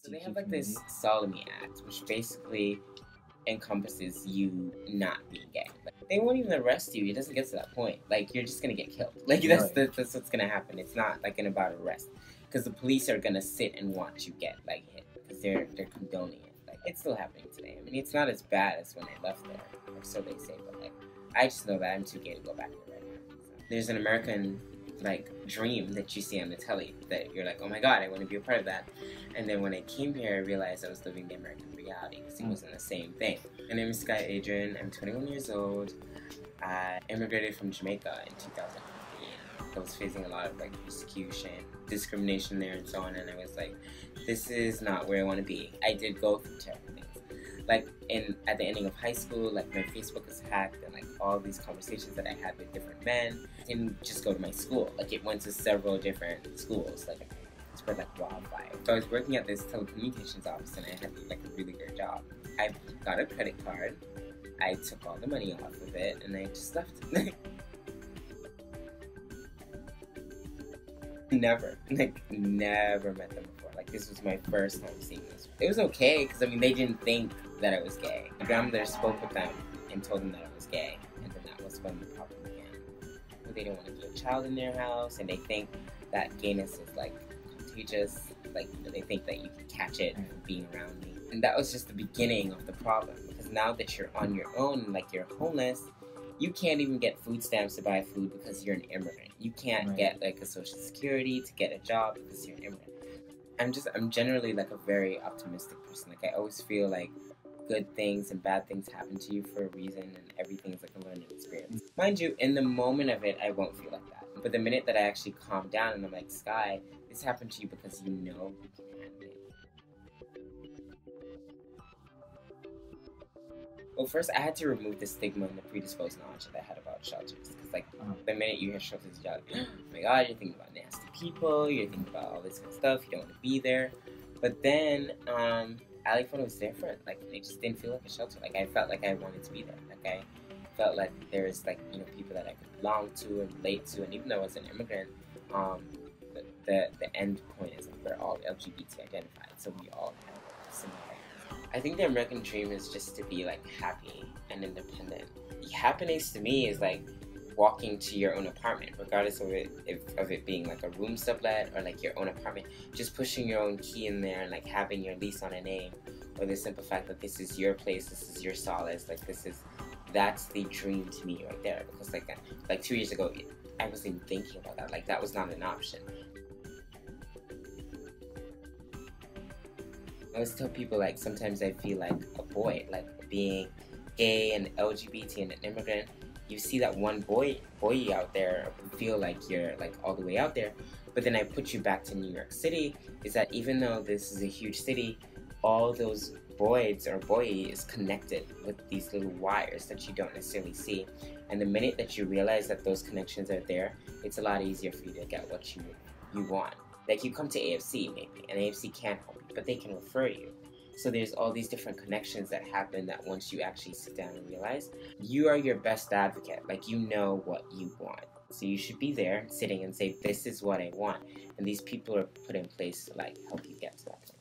So they have like this sodomy act, which basically encompasses you not being gay. Like, they won't even arrest you. It doesn't get to that point. Like, you're just gonna get killed. Like, that's what's gonna happen. It's not like an about arrest, because the police are gonna sit and watch you get like hit, because they're condoning it. Like, it's still happening today. I mean, it's not as bad as when I left there, or so they say. But like, I just know that I'm too gay to go back there right now. So, there's an American like dream that you see on the telly that you're like, oh my god, I want to be a part of that. And then when I came here, I realized I was living the American reality, because it wasn't the same thing. My name is Skye Adrian. I'm 21 years old. I immigrated from Jamaica in 2015. I was facing a lot of like persecution, discrimination there, and so on. And I was like, this is not where I want to be. I did go through terrible things. Like at the ending of high school, like my Facebook was hacked, and like all these conversations that I had with different men didn't just go to my school. Like, it went to several different schools. Like, spread like wildfire. So I was working at this telecommunications office, and I had like a really good job. I got a credit card. I took all the money off of it, and I just left. Never met them before. Like, this was my first time seeing this. It was okay, because I mean, they didn't think that I was gay. My grandmother spoke with them and told them that I was gay, and then that was when the problem began. They didn't want to get a child in their house, and they think that gayness is like contagious. Like, you know, they think that you can catch it from being around me. And that was just the beginning of the problem, because now that you're on your own, like you're homeless, you can't even get food stamps to buy food because you're an immigrant. You can't get like a social security to get a job because you're an immigrant. I'm generally like a very optimistic person. Like, I always feel like good things and bad things happen to you for a reason, and everything's like a learning experience. Mind you, in the moment of it, I won't feel like that. But the minute that I actually calm down and I'm like, Skye, this happened to you because you know you can handle it. Well, first, I had to remove the stigma and the predisposed knowledge that I had about shelters. Because, like, the minute you hear shelters, you're like, oh my god, you're thinking about nasty people, you're thinking about all this kind of stuff, you don't want to be there. But then, Ali Forney was different. Like, it just didn't feel like a shelter. Like, I felt like I wanted to be there. Like, I felt like there was, like, you know, people that I could belong to and relate to. And even though I was an immigrant, the end point is like we're all LGBT identified, so we all have similar things. I think the American dream is just to be like happy and independent. Happiness to me is like walking to your own apartment, regardless of it being like a room sublet or like your own apartment. Just pushing your own key in there and like having your lease on a name, or the simple fact that this is your place, this is your solace. Like, that's the dream to me right there. Because like 2 years ago, I wasn't even thinking about that. Like, that was not an option. I always tell people, like, sometimes I feel like a boy, like being gay and LGBT and an immigrant. You see that one boy out there, feel like you're like all the way out there, but then I put you back to New York City. Is that even though this is a huge city, all those boys or boy is connected with these little wires that you don't necessarily see. And the minute that you realize that those connections are there, it's a lot easier for you to get what you want. Like, you come to AFC maybe, and AFC can't help you, but they can refer you. So there's all these different connections that happen that once you actually sit down and realize, you are your best advocate. Like, you know what you want. So you should be there sitting and say, this is what I want. And these people are put in place to like help you get to that point.